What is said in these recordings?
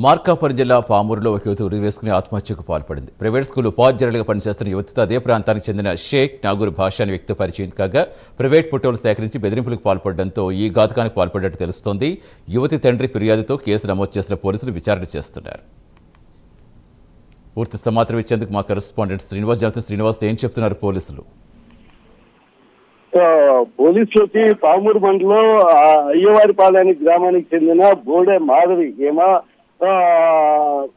మార్కాపురం జిల్లా పామూరులో ఒక యువతి ఉరివేసుకుని ఆత్మహత్యకు పాల్పడింది. ప్రైవేట్ స్కూల్ ఉపాధ్యాయులుగా పనిచేస్తున్న యువతితో అదే ప్రాంతానికి చెందిన షేక్ నాగూర్ భాష అనే వ్యక్తితో పరిచయం కాగా ప్రైవేట్ ఫోటోలు సేకరించి బెదిరింపులకు పాల్పడడంతో ఈ ఘాతుకానికి పాల్పడ్డట్టు తెలుస్తోంది. యువతి తండ్రి ఫిర్యాదుతో కేసు నమోదు చేసిన పోలీసులు విచారణ చేస్తున్నారు. పూర్తి సమాచారం ఇచ్చేందుకు మా కరెస్పాండెంట్ శ్రీనివాస్ ఏం చెప్తున్నారు పోలీసులు? పోలీసులకి పామూరు మండలం అయ్యవారిపాలెం గ్రామానికి చెందిన బోడే మాధవి ఏమా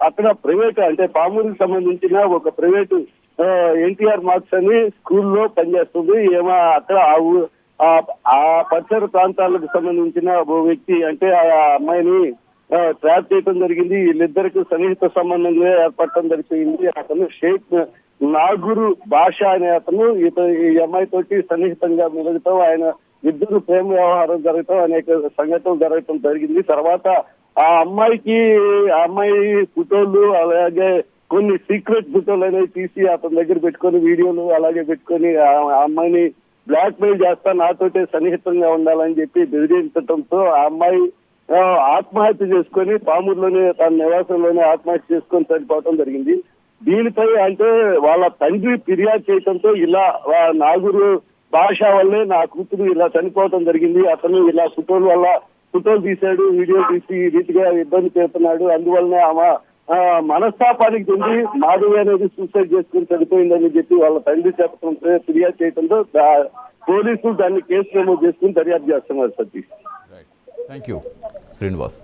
అక్కడ ప్రైవేట్ అంటే పామూరుకి సంబంధించిన ఒక ప్రైవేటు ఎన్టీఆర్ మార్క్స్ అని స్కూల్లో పనిచేస్తుంది. ఏమో అక్కడ ఆ పరిసర ప్రాంతాలకు సంబంధించిన ఓ వ్యక్తి అంటే ఆ అమ్మాయిని ట్రాప్ చేయడం జరిగింది. వీళ్ళిద్దరికి సన్నిహిత సంబంధంగా ఏర్పడటం జరిగింది. అతను షేక్ నాగూర్ భాష అనే అతను ఈ అమ్మాయితోటి సన్నిహితంగా మెలగటం, ఆయన ఇద్దరు ప్రేమ వ్యవహారం జరగటం, అనేక సంఘటనలు జరగటం జరిగింది. తర్వాత ఆ అమ్మాయి ఫోటోలు అలాగే కొన్ని సీక్రెట్ ఫోటోలు అనేవి తీసి అతని దగ్గర పెట్టుకొని వీడియోలు అలాగే పెట్టుకొని ఆ అమ్మాయిని బ్లాక్ మెయిల్ చేస్తా నాతోటే సన్నిహితంగా ఉండాలని చెప్పి బెదిరించడంతో ఆ అమ్మాయి ఆత్మహత్య చేసుకొని పామూరులోనే తన నివాసంలోనే ఆత్మహత్య చేసుకొని చనిపోవడం జరిగింది. దీనిపై అంటే వాళ్ళ తండ్రి ఫిర్యాదు చేయడంతో ఇలా నాగూరు భాష వల్లే నా కూతురు ఇలా చనిపోవడం జరిగింది, అతను ఇలా ఫోటోలు తీశాడు, వీడియో తీసి ఈ రీతిగా ఇబ్బంది పెడుతున్నాడు, అందువల్లనే ఆమె మనస్తాపానికి చెంది మాధవి అనేది సూసైడ్ చేసుకుని చనిపోయిందని చెప్పి వాళ్ళ తండ్రి చెప్పడంతో ఫిర్యాదు చేయడంతో పోలీసులు దాన్ని కేసు నమోదు చేసుకుని దర్యాప్తు చేస్తున్నారు. Satish, thank you Srinivas.